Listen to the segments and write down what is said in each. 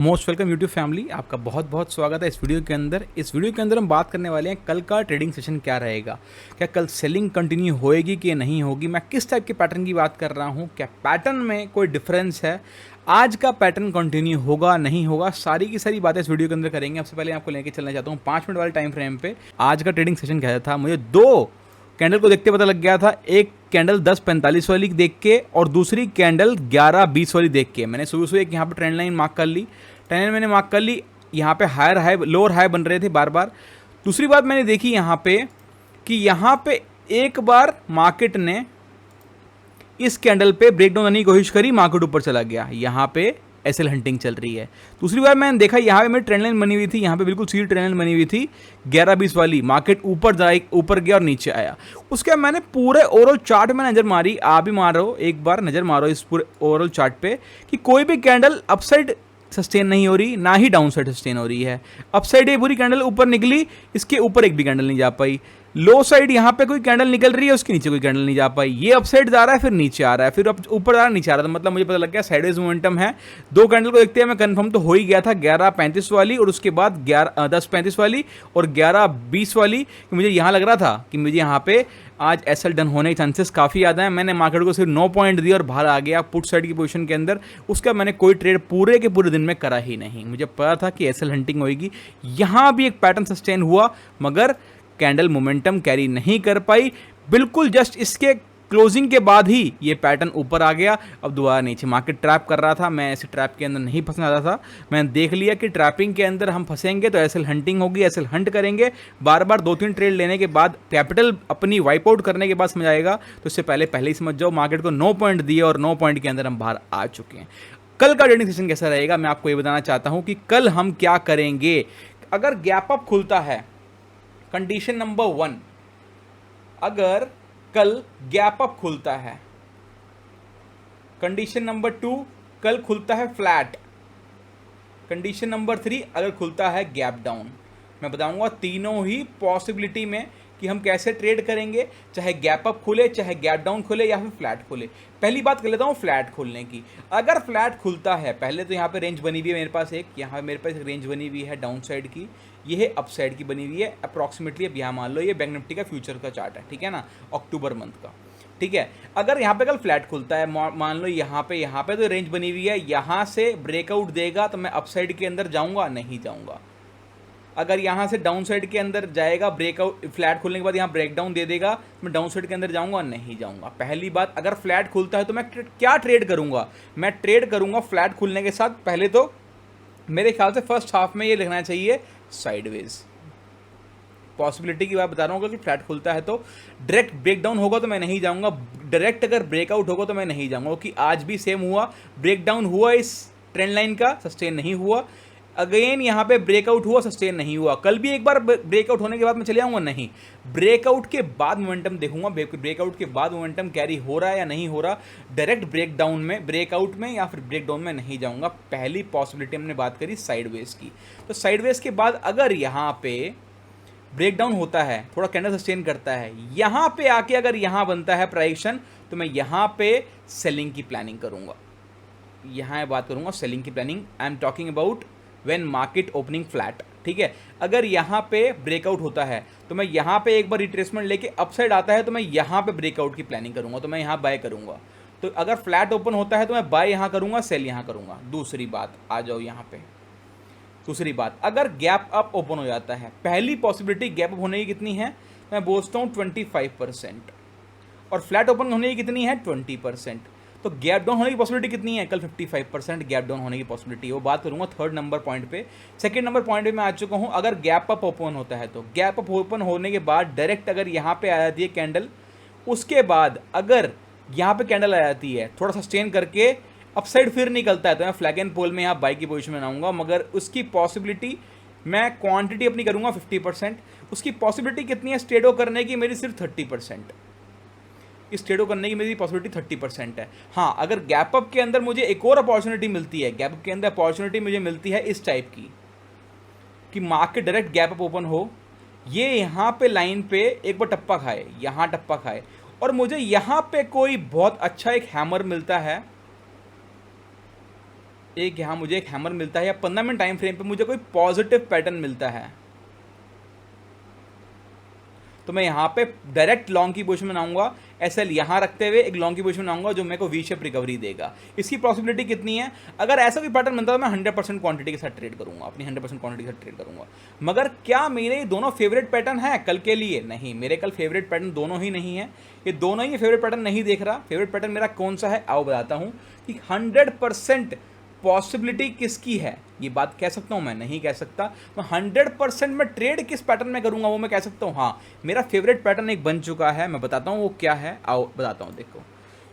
Most welcome YouTube family, आपका बहुत बहुत स्वागत है इस वीडियो के अंदर। इस वीडियो के अंदर हम बात करने वाले हैं कल का ट्रेडिंग सेशन क्या रहेगा। क्या कल सेलिंग कंटिन्यू होएगी कि नहीं होगी, मैं किस टाइप के पैटर्न की बात कर रहा हूँ, क्या पैटर्न में कोई डिफरेंस है, आज का पैटर्न कंटिन्यू होगा नहीं होगा, सारी की सारी बातें इस वीडियो के अंदर करेंगे। सबसे पहले आपको लेके चलना चाहता हूँ 5 मिनट वाले टाइम फ्रेम पे। आज का ट्रेडिंग सेशन कैसा था, मुझे दो कैंडल को देखते पता लग गया था। एक कैंडल 10:45 वाली देख के और दूसरी कैंडल 11:20 वाली देख के मैंने सुबह सुबह एक यहाँ पे ट्रेंड लाइन मार्क कर ली। ट्रेंड लाइन मैंने मार्क कर ली, यहाँ पे हायर हाई लोअर हाई बन रहे थे बार बार। दूसरी बात मैंने देखी यहाँ पे कि यहाँ पे एक बार मार्केट ने इस कैंडल पे ब्रेकडाउन करने की कोशिश करी, मार्केट ऊपर चला गया, यहाँ पे एसएल हंटिंग चल रही है। दूसरी बार मैंने देखा यहाँ पे मेरी ट्रेंड लाइन बनी हुई थी, यहाँ पे बिल्कुल सीधी ट्रेंड लाइन बनी हुई थी 11:20 वाली, मार्केट ऊपर गया और नीचे आया। उसके बाद मैंने पूरे ओवरऑल चार्ट में नजर मारी, आप भी मार रहे हो, एक बार नजर मारो इस पूरे ओवरऑल चार्ट पे कि कोई भी कैंडल अपसाइड सस्टेन नहीं हो रही, ना ही डाउन साइड सस्टेन हो रही है। अपसाइड ये पूरी कैंडल ऊपर निकली, इसके ऊपर एक भी कैंडल नहीं जा पाई। लो साइड यहाँ पे कोई कैंडल निकल रही है, उसके नीचे कोई कैंडल नहीं जा पाई। ये अपसाइड जा रहा है, फिर नीचे आ रहा है, फिर ऊपर जा रहा है, नीचे आ रहा है। मतलब मुझे पता लग गया साइडवेज मोमेंटम है। दो कैंडल को देखते हैं, मैं कंफर्म तो हो ही गया था 11:35 वाली और उसके बाद 10:35 वाली और 11:20 वाली। मुझे यहाँ लग रहा था कि मुझे यहाँ पे आज एसएल डन होने के चांसेस काफ़ी ज़्यादा हैं। मैंने मार्केट को सिर्फ 9 पॉइंट दिया और बाहर आ गया पुट साइड की पोजीशन के अंदर। उसका मैंने कोई ट्रेड पूरे के पूरे दिन में करा ही नहीं। मुझे पता था कि एसएल हंटिंग होगी। यहाँ भी एक पैटर्न सस्टेन हुआ मगर कैंडल मोमेंटम कैरी नहीं कर पाई। बिल्कुल जस्ट इसके क्लोजिंग के बाद ही ये पैटर्न ऊपर आ गया, अब दोबारा नीचे। मार्केट ट्रैप कर रहा था, मैं ऐसे ट्रैप के अंदर नहीं फंसना चाहता था। मैंने देख लिया कि ट्रैपिंग के अंदर हम फंसेंगे तो एसएल हंटिंग होगी, एसएल हंट करेंगे। बार बार 2-3 ट्रेड लेने के बाद, कैपिटल अपनी वाइप आउट करने के बाद समझ आएगा। तो इससे पहले ही समझ जाओ, मार्केट को 9 पॉइंट दिए और 9 पॉइंट के अंदर हम बाहर आ चुके हैं। कल का ट्रेडिंग सेशन कैसा रहेगा, मैं आपको ये बताना चाहता हूँ कि कल हम क्या करेंगे। अगर गैप अप खुलता है, कंडीशन नंबर 1, अगर कल गैप अप खुलता है। कंडीशन नंबर 2, कल खुलता है फ्लैट। कंडीशन नंबर 3, अगर खुलता है गैप डाउन। मैं बताऊंगा तीनों ही पॉसिबिलिटी में कि हम कैसे ट्रेड करेंगे, चाहे गैप अप खुले, चाहे गैप डाउन खुले या फिर फ्लैट खुले। पहली बात कर लेता हूँ फ्लैट खुलने की। अगर फ्लैट खुलता है, पहले तो यहाँ पे रेंज बनी हुई है मेरे पास, यहाँ मेरे पास एक रेंज बनी हुई है डाउन साइड की, ये है अप साइड की बनी हुई है अप्रॉक्सीमेटली। अब यहाँ मान लो ये बैंक निफ्टी का फ्यूचर का चार्ट है, ठीक है ना, अक्टूबर मंथ का, ठीक है। अगर यहाँ पे कल फ्लैट खुलता है, मान लो यहाँ पे तो रेंज बनी हुई है, यहाँ से ब्रेकआउट देगा तो मैं अप साइड के अंदर जाऊँगा, नहीं जाऊँगा। अगर यहाँ से डाउन साइड के अंदर जाएगा, ब्रेकआउट फ्लैट खुलने के बाद यहाँ ब्रेकडाउन दे देगा, मैं डाउन साइड के अंदर जाऊँगा, नहीं जाऊँगा। पहली बात, अगर फ्लैट खुलता है तो मैं क्या ट्रेड करूँगा, मैं ट्रेड करूँगा फ्लैट खुलने के साथ। पहले तो मेरे ख्याल से फर्स्ट हाफ में ये लिखना चाहिए साइडवेज। पॉसिबिलिटी की बात बता रहा हूँ कि फ्लैट खुलता है तो डायरेक्ट ब्रेकडाउन होगा तो मैं नहीं जाऊँगा, डायरेक्ट अगर ब्रेकआउट होगा तो मैं नहीं जाऊँगा, क्योंकि आज भी सेम हुआ, ब्रेकडाउन हुआ इस ट्रेंड लाइन का, सस्टेन नहीं हुआ। अगेन यहाँ पे ब्रेकआउट हुआ, सस्टेन नहीं हुआ। कल भी एक बार ब्रेकआउट होने के बाद मैं चले जाऊँगा, नहीं, ब्रेकआउट के बाद मोमेंटम देखूंगा, ब्रेकआउट के बाद मोमेंटम कैरी हो रहा है या नहीं हो रहा। डायरेक्ट ब्रेकडाउन में, ब्रेकआउट में या फिर ब्रेकडाउन में नहीं जाऊँगा। पहली पॉसिबिलिटी हमने बात करी साइडवेज की, तो साइडवेज के बाद अगर यहाँ पे ब्रेकडाउन होता है, थोड़ा कैंडल सस्टेन करता है, यहाँ पे आके अगर यहाँ बनता है प्राइक्शन, तो मैं यहाँ पे सेलिंग की प्लानिंग करूँगा। यहाँ बात करूँगा सेलिंग की planning, I am talking about when market opening flat, ठीक है। अगर यहाँ पे ब्रेकआउट होता है तो मैं यहाँ पे एक बार रिट्रेसमेंट लेके अपसाइड आता है तो मैं यहाँ पे ब्रेकआउट की प्लानिंग करूँगा, तो मैं यहाँ बाय करूँगा। तो अगर फ्लैट ओपन होता है तो मैं बाय यहाँ करूँगा, सेल यहाँ करूँगा। दूसरी बात, आ जाओ यहाँ पे, दूसरी बात, अगर गैप अप ओपन हो जाता है, पहली पॉसिबिलिटी गैप अप होने की कितनी है, मैं बोलता हूँ 25%, और फ्लैट ओपन होने की कितनी है 20%। तो गैप डाउन होने की पॉसिबिलिटी कितनी है, कल 55% गैप डाउन होने की पॉसिबिलिटी है। वो बात करूंगा थर्ड नंबर पॉइंट पे। सेकंड नंबर पॉइंट पे मैं आ चुका हूं, अगर गैप अप ओपन होता है तो गैप अप ओपन होने के बाद डायरेक्ट अगर यहाँ पे आ जाती है कैंडल, उसके बाद अगर यहाँ पे कैंडल आ जाती है, थोड़ा सस्टेन करके अपसाइड फिर निकलता है, तो मैं फ्लैग एंड पोल में यहाँ बाई की पोजिशन में आऊँगा। मगर उसकी पॉसिबिलिटी, मैं क्वान्टिटी अपनी करूँगा 50%, उसकी पॉसिबिलिटी कितनी है स्ट्रेडो करने की, मेरी सिर्फ 30%। इस ट्रेडो करने की मेरी पॉसिबिलिटी 30% है। हाँ, अगर गैप अप के अंदर मुझे एक और अपॉर्चुनिटी मिलती है, गैप अप के अंदर अपॉर्चुनिटी मुझे मिलती है इस टाइप की कि market direct gap up open हो, ये यहाँ पे लाइन पे एक बार टप्पा खाए, यहाँ टप्पा खाए, और मुझे यहाँ पे कोई बहुत अच्छा एक हैमर मिलता है एक यहाँ मुझे एक हैमर मिलता है या 15 मिनट टाइम फ्रेम पे मुझे कोई पॉजिटिव पैटर्न मिलता है, तो मैं यहाँ पे डायरेक्ट लॉन्ग की पोजीशन बनाऊंगा, एसएल यहाँ रखते हुए एक लॉन्ग की पोजीशन बनाऊंगा जो मेरे को वी शेप रिकवरी देगा। इसकी पॉसिबिलिटी कितनी है? अगर ऐसा भी पैटर्न बनता है तो मैं 100% क्वांटिटी के साथ ट्रेड करूंगा, अपनी 100% क्वांटिटी के साथ ट्रेड करूंगा। मगर क्या मेरे दोनों फेवरेट पैटर्न है कल के लिए? नहीं, मेरे कल फेवरेट पैटर्न दोनों ही नहीं है। ये दोनों ही फेवरेट पैटर्न नहीं देख रहा। फेवरेट पैटर्न मेरा कौन सा है आओ बताता हूँ कि 100% पॉसिबिलिटी किसकी है, ये बात कह सकता हूँ मैं? नहीं कह सकता। तो 100% मैं ट्रेड किस पैटर्न में करूँगा वो मैं कह सकता हूँ। हाँ, मेरा फेवरेट पैटर्न एक बन चुका है, मैं बताता हूँ वो क्या है, आओ बताता हूँ। देखो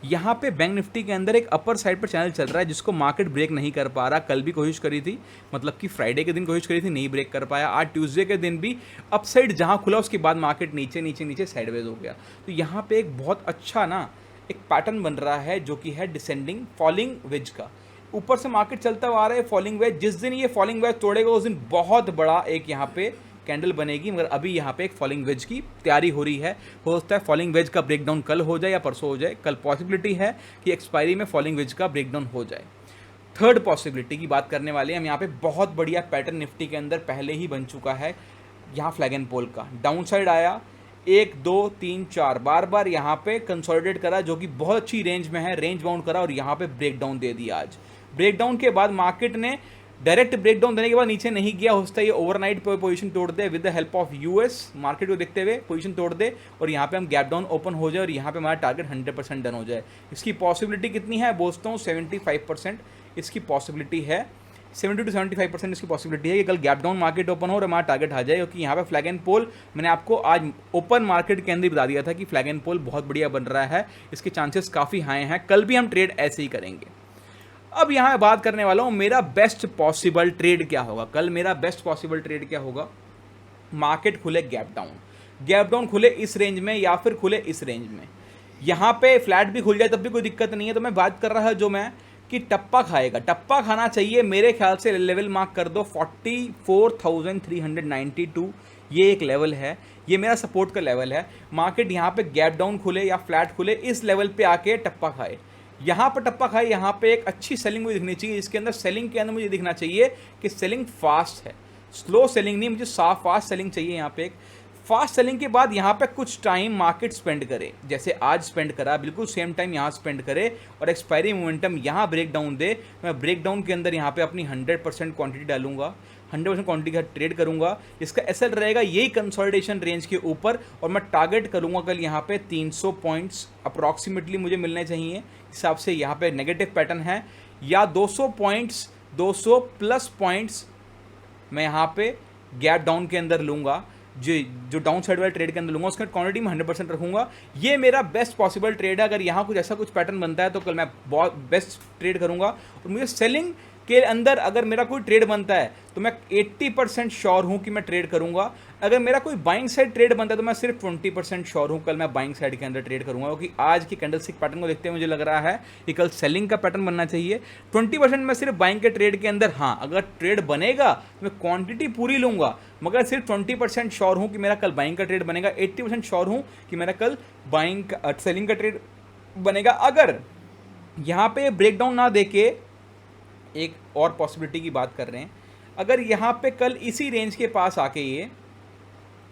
यहाँ पे बैंक निफ्टी के अंदर एक अपर साइड पर चैनल चल रहा है जिसको मार्केट ब्रेक नहीं कर पा रहा। कल भी कोशिश करी थी, मतलब कि फ्राइडे के दिन कोशिश करी थी, नहीं ब्रेक कर पाया। आज ट्यूसडे के दिन भी अप साइड जहाँ खुला उसके बाद मार्केट नीचे नीचे नीचे साइडवेज हो गया। तो यहाँ पे एक बहुत अच्छा ना एक पैटर्न बन रहा है जो कि है डिसेंडिंग फॉलिंग वेज का। ऊपर से मार्केट चलता हुआ आ रहा है फॉलिंग वेज, जिस दिन ये फॉलिंग वेज तोड़ेगा उस दिन बहुत बड़ा एक यहाँ पे कैंडल बनेगी। मगर अभी यहाँ पे एक फॉलिंग वेज की तैयारी हो रही है। हो सकता है फॉलिंग वेज का ब्रेकडाउन कल हो जाए या परसों हो जाए। कल पॉसिबिलिटी है कि एक्सपायरी में फॉलिंग वेज का ब्रेकडाउन हो जाए। थर्ड पॉसिबिलिटी की बात करने वाले हैं हम यहाँ पे। बहुत बढ़िया पैटर्न निफ्टी के अंदर पहले ही बन चुका है। यहाँ फ्लैग एंड पोल का डाउन साइड आया, 1 2 3 4 बार बार यहाँ पे कंसोलिडेट करा जो कि बहुत अच्छी रेंज में है, रेंज बाउंड करा और यहाँ पे ब्रेकडाउन दे दिया। आज ब्रेकडाउन के बाद मार्केट ने डायरेक्ट ब्रेकडाउन देने के बाद नीचे नहीं गया। हो सकता है ये ओवरनाइट पोजीशन तोड़ दे with the help of US market को देखते हुए पोजीशन तोड़ दे और यहाँ पे हम गैप डाउन ओपन हो जाए और यहाँ पे हमारा टारगेट 100% डन हो जाए। इसकी पॉसिबिलिटी कितनी है दोस्तों? 75% इसकी पॉसिबिलिटी है। 70 to 75% इसकी पॉसिबिलिटी है कि कल गैप डाउन मार्केट ओपन हो और हमारा टारगेट आ जाए। क्योंकि यहाँ पे फ्लैग एंड पोल मैंने आपको आज ओपन मार्केट के अंदर बता दिया था कि फ्लैग एंड पोल बहुत बढ़िया बन रहा है, इसके चांसेस काफ़ी हाई हैं। कल भी हम ट्रेड ऐसे ही करेंगे। अब यहाँ मैं बात करने वाला हूँ मेरा बेस्ट पॉसिबल ट्रेड क्या होगा। कल मेरा बेस्ट पॉसिबल ट्रेड क्या होगा? मार्केट खुले गैप डाउन खुले इस रेंज में या फिर खुले इस रेंज में, यहाँ पे फ्लैट भी खुल जाए तब भी कोई दिक्कत नहीं है। तो मैं बात कर रहा जो मैं कि टप्पा खाएगा, टप्पा खाना चाहिए मेरे ख्याल से। लेवल मार्क कर दो 44,392, ये एक लेवल है, ये मेरा सपोर्ट का लेवल है। मार्केट यहाँ पे गैप डाउन खुले या फ्लैट खुले इस लेवल पे आके टप्पा खाए, यहाँ पर टप्पा खाए। यहाँ पे एक अच्छी सेलिंग मुझे दिखनी चाहिए। इसके अंदर सेलिंग के अंदर मुझे दिखना चाहिए कि सेलिंग फास्ट है, स्लो सेलिंग नहीं, मुझे फास्ट सेलिंग चाहिए। यहाँ पे एक फास्ट सेलिंग के बाद यहाँ पे कुछ टाइम मार्केट स्पेंड करे, जैसे आज स्पेंड करा, बिल्कुल सेम टाइम यहाँ स्पेंड करे और एक्सपायरी मोमेंटम यहाँ ब्रेक डाउन दे। मैं ब्रेक डाउन के अंदर यहाँ पे अपनी 100% क्वांटिटी डालूंगा, 100% क्वांटिटी का ट्रेड करूंगा। इसका एसएल रहेगा यही कंसोलिडेशन रेंज के ऊपर और मैं टारगेट करूंगा कल यहाँ पे 300 पॉइंट्स अप्रॉक्सीमेटली मुझे मिलने चाहिए। हिसाब से यहाँ पे नेगेटिव पैटर्न है या 200 पॉइंट्स, 200 प्लस पॉइंट्स मैं यहाँ पे गैप डाउन के अंदर लूँगा, जो डाउन साइड वाले ट्रेड के अंदर लूँगा। उसका क्वांटिटी में 100% रखूँगा। ये मेरा बेस्ट पॉसिबल ट्रेड है। अगर यहाँ कुछ ऐसा कुछ पैटर्न बनता है तो कल मैं बहुत बेस्ट ट्रेड करूँगा। और मुझे सेलिंग के अंदर अगर मेरा कोई ट्रेड बनता है तो मैं 80% श्योर हूँ कि मैं ट्रेड करूँगा। अगर मेरा कोई बाइंग साइड ट्रेड बनता है तो मैं सिर्फ 20% श्योर हूँ कल मैं बाइंग साइड के अंदर ट्रेड करूँगा। क्योंकि आज की कैंडलस्टिक पैटर्न को देखते हुए मुझे लग रहा है कि कल सेलिंग का पैटर्न बनना चाहिए। 20% मैं सिर्फ बाइंग के ट्रेड के अंदर, हाँ अगर ट्रेड बनेगा तो मैं क्वांटिटी पूरी लूँगा, मगर सिर्फ 20% श्योर हूँ कि मेरा कल बाइंग का ट्रेड बनेगा। 80% श्योर हूँ कि मेरा कल सेलिंग का ट्रेड बनेगा। अगर यहाँ पे ब्रेकडाउन ना देके एक और पॉसिबिलिटी की बात कर रहे हैं, अगर यहाँ पे कल इसी रेंज के पास आके ये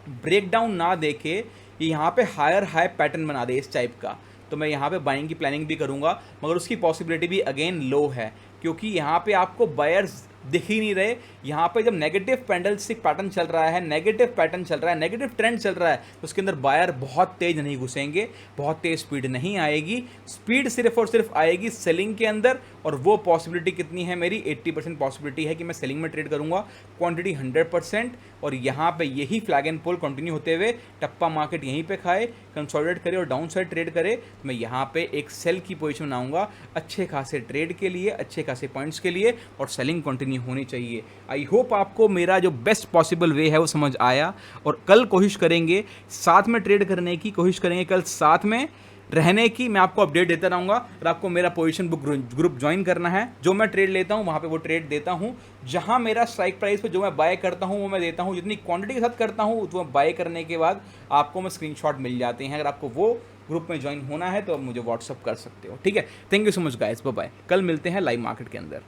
ब्रेकडाउन ना देके यहाँ पे हायर हाई पैटर्न बना दे इस टाइप का, तो मैं यहाँ पे बाइंग की प्लानिंग भी करूँगा। मगर उसकी पॉसिबिलिटी भी अगेन लो है क्योंकि यहाँ पे आपको बायर्स दिख ही नहीं रहे। यहाँ पे जब नेगेटिव कैंडलस्टिक पैटर्न चल रहा है, नेगेटिव पैटर्न चल रहा है, नेगेटिव ट्रेंड चल रहा है, तो उसके अंदर बायर बहुत तेज नहीं घुसेंगे, बहुत तेज स्पीड नहीं आएगी। स्पीड सिर्फ और सिर्फ आएगी सेलिंग के अंदर। और वो पॉसिबिलिटी कितनी है मेरी? 80% पॉसिबिलिटी है कि मैं सेलिंग में ट्रेड करूँगा, क्वांटिटी 100%। और यहाँ पे यही फ्लैग एंड पोल कंटिन्यू होते हुए टप्पा मार्केट यहीं पे खाए, कंसोलिडेट करे और डाउन साइड ट्रेड करे, तो मैं यहाँ पे एक सेल की पोजीशन बनाऊंगा अच्छे खासे ट्रेड के लिए, अच्छे खासे पॉइंट्स के लिए, और सेलिंग कंटिन्यू होनी चाहिए। आई होप आपको मेरा जो बेस्ट पॉसिबल वे है वो समझ आया। और कल कोशिश करेंगे साथ में ट्रेड करने की, कोशिश करेंगे कल साथ में रहने की। मैं आपको अपडेट देता रहूँगा। और आपको मेरा पोजीशन बुक ग्रुप ज्वाइन करना है। जो मैं ट्रेड लेता हूँ वहाँ पे वो ट्रेड देता हूँ। जहाँ मेरा स्ट्राइक प्राइस पे जो मैं बाय करता हूँ वो मैं देता हूँ। जितनी क्वांटिटी के साथ करता हूँ तो बाय करने के बाद आपको मैं स्क्रीनशॉट मिल जाते हैं। अगर आपको वो ग्रुप में ज्वाइन होना है तो आप मुझे व्हाट्सअप कर सकते हो। ठीक है, thank you so much guys, bye bye. कल मिलते हैं लाइव मार्केट के अंदर।